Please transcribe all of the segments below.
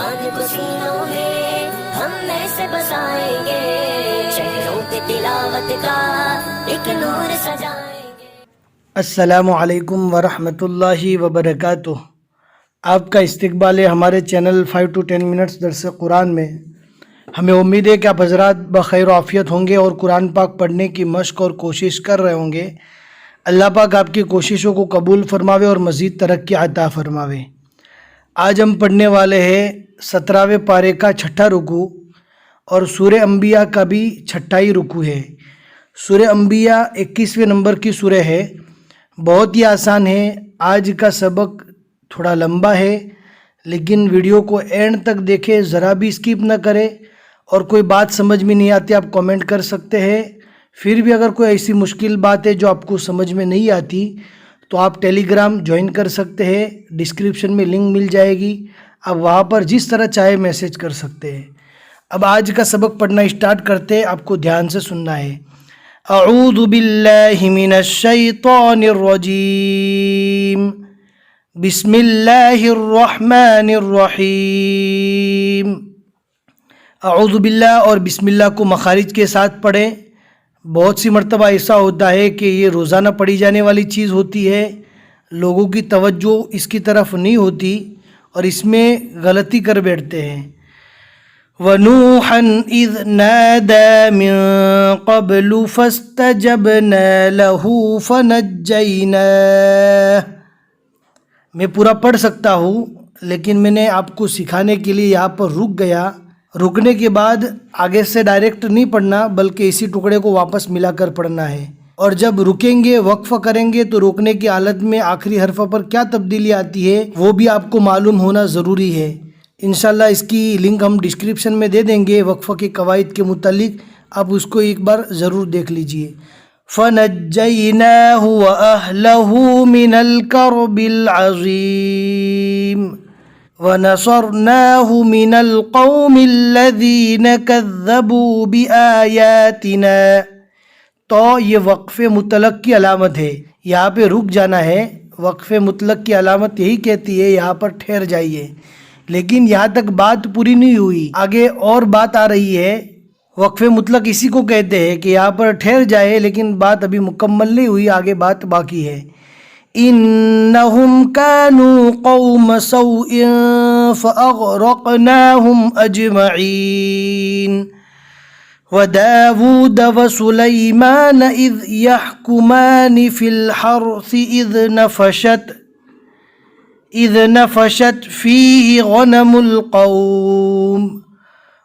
قرآن کو سینوں میں ہم میں سے بسائیں گے، شہروں پہ تلاوت کا ایک نور سجائیں گے۔ السلام علیکم ورحمۃ اللہ وبرکاتہ۔ آپ کا استقبال ہے ہمارے چینل 5 to 10 منٹس درس قرآن میں۔ ہمیں امید ہے کہ آپ حضرات بخیر و عافیت ہوں گے اور قرآن پاک پڑھنے کی مشق اور کوشش کر رہے ہوں گے۔ اللہ پاک آپ کی کوششوں کو قبول فرماوے اور مزید ترقی عطا فرماوے۔ آج ہم پڑھنے والے ہیں 17ویں پارے کا 6واں رکوع اور سورہ انبیاء کا بھی 6واں رکوع ہے۔ سورہ انبیاء 21ویں نمبر کی سورہ ہے، بہت ہی آسان ہے۔ آج کا سبق تھوڑا لمبا ہے لیکن ویڈیو کو اینڈ تک دیکھیں، ذرا بھی اسکپ نہ کریں، اور کوئی بات سمجھ میں نہیں آتی آپ کامنٹ کر سکتے ہیں۔ پھر بھی اگر کوئی ایسی مشکل بات ہے جو آپ کو سمجھ میں نہیں آتی تو آپ ٹیلی گرام جوائن کر سکتے ہیں، ڈسکرپشن میں لنک مل جائے گی، آپ وہاں پر جس طرح چاہے میسج کر سکتے ہیں۔ اب آج کا سبق پڑھنا اسٹارٹ کرتے ہیں، آپ کو دھیان سے سننا ہے۔ اعوذ باللہ من الشیطان الرجیم، بسم اللہ الرحمن الرحیم۔ اعوذ باللہ اور بسم اللہ کو مخارج کے ساتھ پڑھیں۔ بہت سی مرتبہ ایسا ہوتا ہے کہ یہ روزانہ پڑھی جانے والی چیز ہوتی ہے، لوگوں کی توجہ اس کی طرف نہیں ہوتی اور اس میں غلطی کر بیٹھتے ہیں۔ وَنُوحًا إِذْ نَادَى مِن قَبْلُ فَاسْتَجَبْنَا لَهُ فَنَجَّيْنَاهُ۔ میں پورا پڑھ سکتا ہوں لیکن میں نے آپ کو سکھانے کے لیے یہاں پر رک گیا۔ رکنے کے بعد آگے سے ڈائریکٹ نہیں پڑھنا بلکہ اسی ٹکڑے کو واپس ملا کر پڑھنا ہے، اور جب رکیں گے وقف کریں گے تو روکنے کی حالت میں آخری حرف پر کیا تبدیلی آتی ہے وہ بھی آپ کو معلوم ہونا ضروری ہے۔ انشاءاللہ اس کی لنک ہم ڈسکرپشن میں دے دیں گے وقف کے قواعد کے متعلق، آپ اس کو ایک بار ضرور دیکھ لیجئے۔ فَنَجَّيْنَاهُ وَأَهْلَهُ مِنَ الْكَرْبِ الْعَظِيمِ وَنَصَرْنَاهُ مِنَ الْقَوْمِ الَّذِينَ كَذَّبُوا بِآيَاتِنَا۔ تو یہ وقف مطلق کی علامت ہے، یہاں پہ رک جانا ہے۔ وقف مطلق کی علامت یہی کہتی ہے یہاں پر ٹھہر جائیے، لیکن یہاں تک بات پوری نہیں ہوئی، آگے اور بات آ رہی ہے۔ وقف مطلق اسی کو کہتے ہیں کہ یہاں پر ٹھہر جائے لیکن بات ابھی مکمل نہیں ہوئی، آگے بات باقی ہے۔ إِنَّهُمْ كَانُوا قَوْمَ سَوْءٍ فَأَغْرَقْنَاهُمْ أَجْمَعِينَ وَدَاوُودَ وَسُلَيْمَانَ إِذْ يَحْكُمَانِ فِي الْحَرْثِ إِذْ نَفَشَتْ فِيهِ غَنَمُ الْقَوْمِ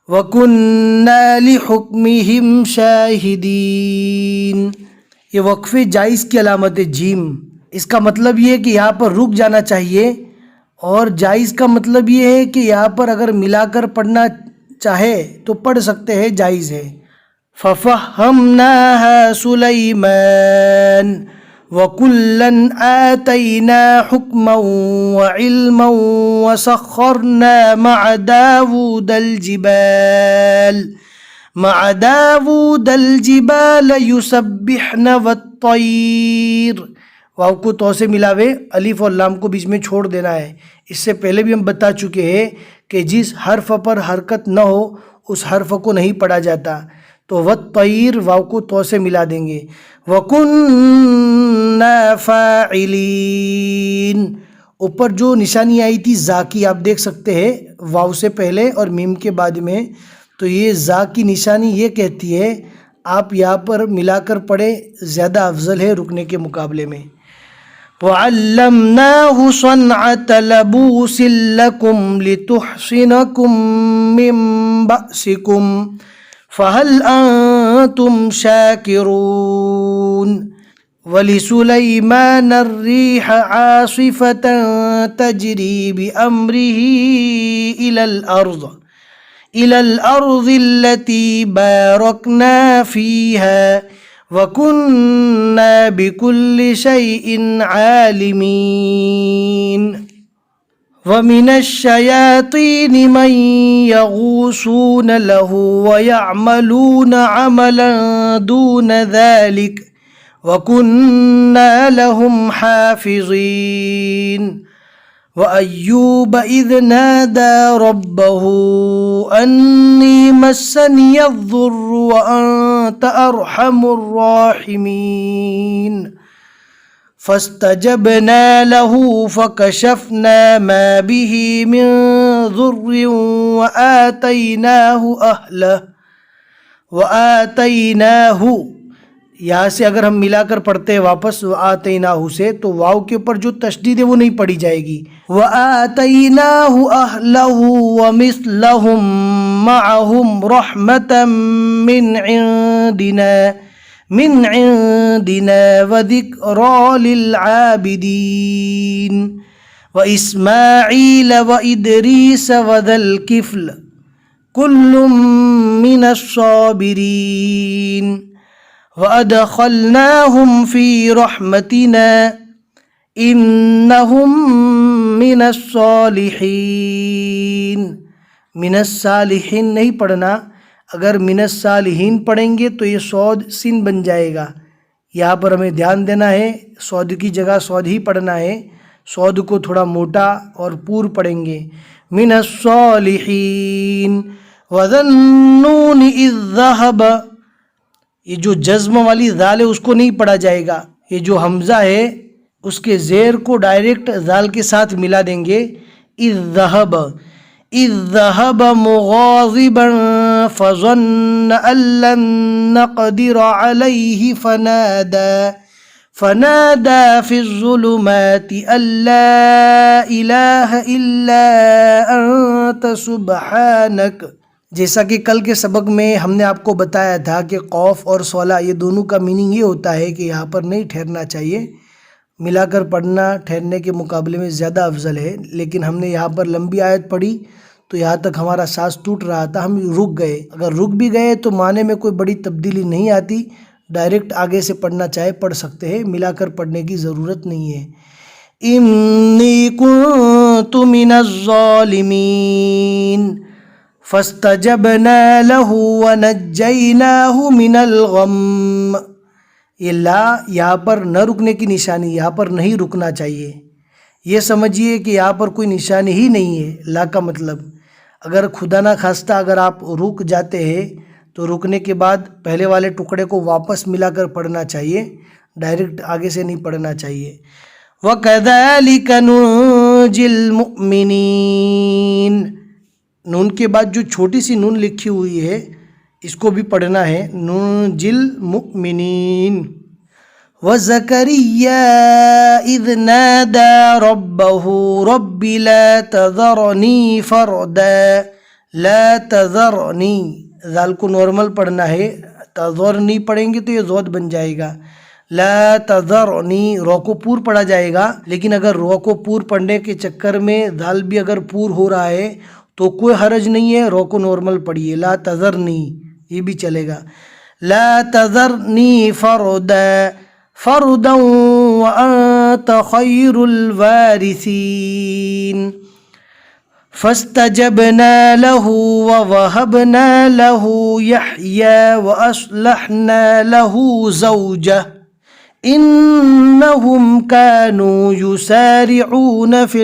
وَكُنَّا لِحُكْمِهِمْ شَاهِدِينَ۔ یہ وقف جائز کی علامت ہے جیم۔ اس کا مطلب یہ ہے کہ یہاں پر رک جانا چاہیے، اور جائز کا مطلب یہ ہے کہ یہاں پر اگر ملا کر پڑھنا چاہے تو پڑھ سکتے ہیں، جائز ہے۔ فَفَهَّمْنَاهَا سُلَيْمَانَ وَكُلًّا آتَيْنَا حُكْمًا وَعِلْمًا وَسَخَّرْنَا مَعَ دَاوُودَ الْجِبَالَ يُسَبِّحْنَ وَالطَّيْرَ۔ واو کو تو سے ملاوے، الف اور لام کو بیچ میں چھوڑ دینا ہے۔ اس سے پہلے بھی ہم بتا چکے ہیں کہ جس حرف پر حرکت نہ ہو اس حرف کو نہیں پڑھا جاتا، تو وَالطَّيْرَ واو کو تو سے ملا دیں گے۔ وَكُنَّا فَاعِلِينَ، اوپر جو نشانی آئی تھی زا کی آپ دیکھ سکتے ہیں، واو سے پہلے اور میم کے بعد میں، تو یہ زا کی نشانی یہ کہتی ہے آپ یہاں پر ملا کر پڑھیں، زیادہ افضل ہے رکنے کے مقابلے میں۔ وَعَلَّمْنَاهُ صَنْعَةَ لَبُوسٍ لَكُمْ لِتُحْصِنَكُمْ مِنْ بَأْسِكُمْ فَهَلْ أَنْتُمْ شَاكِرُونَ۔ وَلِسُلَيْمَانَ الرِّيحَ عَاصِفَةً تَجْرِي بِأَمْرِهِ إِلَى الْأَرْضِ الَّتِي بَارَكْنَا فِيهَا وَكُنَّا بِكُلِّ شَيْءٍ عَالِمِينَ۔ وَمِنَ الشَّيَاطِينِ مَن يَغُوصُونَ لَهُ وَيَعْمَلُونَ عَمَلًا دُونَ ذَلِكَ وَكُنَّا لَهُمْ حَافِظِينَ۔ وَأَيُّوبَ إِذْ نَادَى رَبَّهُ أَنِّي مَسَّنِيَ الضُّرُّ وَأَنْتَ أَرْحَمُ الراحمين فاستجبنا له فكشفنا ما به من ضر وآتيناه یہاں سے اگر ہم ملا کر پڑھتے ہیں واپس وآتیناہ سے تو واو کے اوپر جو تشدید ہے وہ نہیں پڑھی جائے گی. وآتیناہ اہلہ ومثلہم معہم رحمة من عندنا وذکرى للعابدین وإسماعیل وإدریس وذا الکفل کل من الصابرین وَأَدْخَلْنَاهُمْ فِي رَحْمَتِنَا إِنَّهُمْ مِنَ الصَّالِحِينَ. من الصالحین نہیں پڑھنا، اگر من الصالحین پڑھیں گے تو یہ صاد سین بن جائے گا. یہاں پر ہمیں دھیان دینا ہے، صاد کی جگہ صاد ہی پڑھنا ہے، صاد کو تھوڑا موٹا اور پور پڑھیں گے. من الصالحین وَذَا النُّونِ إِذ ذَّهَبَ، یہ جو جزم والی ذال ہے اس کو نہیں پڑھا جائے گا، یہ جو حمزہ ہے اس کے زیر کو ڈائریکٹ ذال کے ساتھ ملا دیں گے. اذ ذهب مغاضبا فظن ان لن نقدر عليه فنادى في الظلمات ان لا اله الا انت سبحانك. جیسا کہ کل کے سبق میں ہم نے آپ کو بتایا تھا کہ قوف اور صلہ یہ دونوں کا میننگ یہ ہوتا ہے کہ یہاں پر نہیں ٹھہرنا چاہیے، ملا کر پڑھنا ٹھہرنے کے مقابلے میں زیادہ افضل ہے. لیکن ہم نے یہاں پر لمبی آیت پڑھی تو یہاں تک ہمارا سانس ٹوٹ رہا تھا، ہم رک گئے. اگر رک بھی گئے تو معنی میں کوئی بڑی تبدیلی نہیں آتی، ڈائریکٹ آگے سے پڑھنا چاہے پڑھ سکتے ہیں، ملا کر پڑھنے کی ضرورت نہیں ہے. انی کنت من الظالمین فاستجبنا له ونجیناہ من الغم. یہ لا یہاں پر نہ رکنے کی نشانی، یہاں پر نہیں رکنا چاہیے. یہ سمجھیے کہ یہاں پر کوئی نشانی ہی نہیں ہے لا کا مطلب. اگر خدا نہ خواستہ اگر آپ رک جاتے ہیں تو رکنے کے بعد پہلے والے ٹکڑے کو واپس ملا کر پڑھنا چاہیے، ڈائریکٹ آگے سے نہیں پڑھنا چاہیے. وَكَذَلِكَ نُنْجِي الْمُؤْمِنِينَ، نون کے بعد جو چھوٹی سی نون لکھی ہوئی ہے اس کو بھی پڑھنا ہے، نُنْجِي الْمُؤْمِنِينَ. وَزَكَرِيَّا إِذْ نَادَى رَبَّهُ رَبِّ لَا تَذَرْنِي فَرْدًا. لا تذرنی، ذال کو نارمل پڑھنا ہے، تذرنی پڑھیں گے تو یہ ضاد بن جائے گا. لا تذرنی، رو کو پور پڑھا جائے گا، لیکن اگر رو کو پور پڑھنے کے چکر میں ذال بھی اگر پور ہو رہا ہے تو کوئی حرج نہیں ہے، رو کو نارمل پڑھیے. لا تذرنی یہ بھی چلے گا. لا تذرنی فردا وانت خیر الوارثین. فاستجبنا له ووهبنا له يحيى وأصلحنا له زوجه إنهم كانوا يسارعون في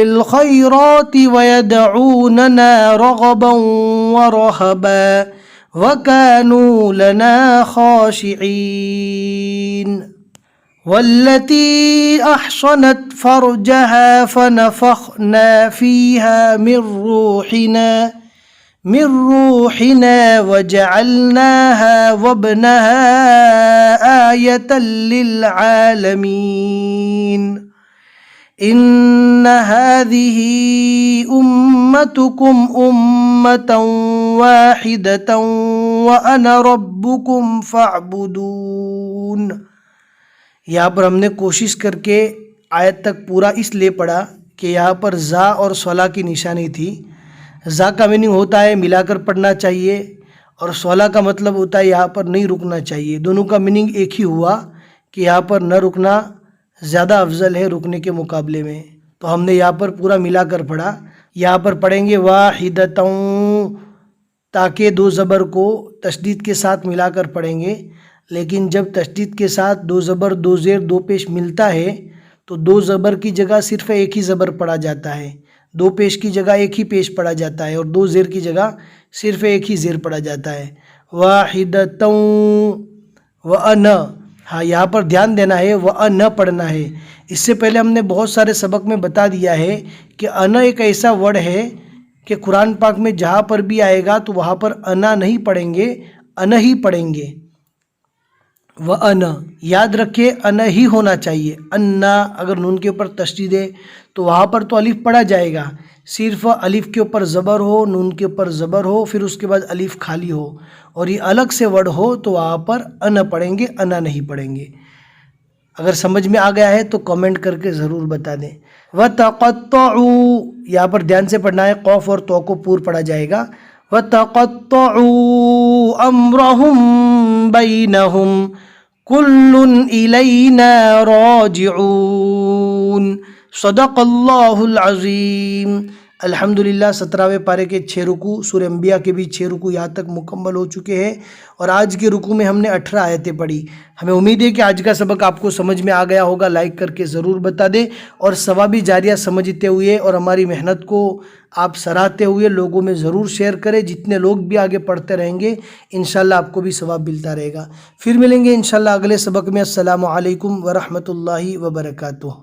الخيرات ويدعوننا رغبا ورهبا وكانوا لنا خاشعين. والتي أحصنت فرجها فنفخنا فيها من روحنا وجعلناها وابنها آية للعالمين. إن هذه أمتكم أمة واحدة وأنا ربكم فاعبدون. یہاں پر ہم نے کوشش کر کے آیت تک پورا اس لیے پڑھا کہ یہاں پر زا اور صلا کی نشانی تھی. زا کا میننگ ہوتا ہے ملا کر پڑھنا چاہیے، اور صلا کا مطلب ہوتا ہے یہاں پر نہیں رکنا چاہیے. دونوں کا میننگ ایک ہی ہوا کہ یہاں پر نہ رکنا زیادہ افضل ہے رکنے کے مقابلے میں. تو ہم نے یہاں پر پورا ملا کر پڑھا. یہاں پر پڑھیں گے واحدتاً، تاکہ دو زبر کو تشدید کے ساتھ ملا کر پڑھیں گے. لیکن جب تشدید کے ساتھ دو زبر دو زیر دو پیش ملتا ہے تو دو زبر کی جگہ صرف ایک ہی زبر پڑھا جاتا ہے، دو پیش کی جگہ ایک ہی پیش پڑھا جاتا ہے، اور دو زیر کی جگہ صرف ایک ہی زیر پڑھا جاتا ہے۔ واحدۃ وَأَنَا، ہاں یہاں پر دھیان دینا ہے، وَأَنَا پڑھنا ہے۔ اس سے پہلے ہم نے بہت سارے سبق میں بتا دیا ہے کہ انا ایک ایسا ورڈ ہے کہ قرآن پاک میں جہاں پر بھی آئے گا تو وہاں پر انا نہیں پڑھیں گے، انا ہی پڑھیں گے۔ وَأَنَا یاد رکھے انا ہی ہونا چاہیے، انا اگر نون کے اوپر تشدید ہے تو وہاں پر تو الف پڑھا جائے گا، صرف الف کے اوپر زبر ہو، نون کے اوپر زبر ہو، پھر اس کے بعد الف خالی ہو، اور یہ الگ سے ورڈ ہو تو وہاں پر انا پڑھیں گے، انا نہیں پڑھیں گے۔ اگر سمجھ میں آ گیا ہے تو کامنٹ کر کے ضرور بتا دیں۔ وَتَقَطَّعُوا یہاں پر دھیان سے پڑھنا ہے، قوف اور تو کو پور پڑھا جائے گا۔ وَتَقَطَّعُوا أَمْرَهُمْ بَيْنَهُمْ كُلٌّ إِلَيْنَا رَاجِعُونَ صدق اللہ العظیم۔ الحمدللہ 17ویں پارے کے 6 رکوع، سورہ انبیاء کے بھی 6 رکوع یہاں تک مکمل ہو چکے ہیں، اور آج کے رکوع میں ہم نے 18 آیتیں پڑھی۔ ہمیں امید ہے کہ آج کا سبق آپ کو سمجھ میں آ گیا ہوگا، لائک کر کے ضرور بتا دیں، اور ثوابی جاریہ سمجھتے ہوئے اور ہماری محنت کو آپ سراہتے ہوئے لوگوں میں ضرور شیئر کریں۔ جتنے لوگ بھی آگے پڑھتے رہیں گے انشاءاللہ آپ کو بھی ثواب ملتا رہے گا۔ پھر ملیں گے انشاءاللہ اگلے سبق میں۔ السلام علیکم ورحمۃ اللہ وبرکاتہ۔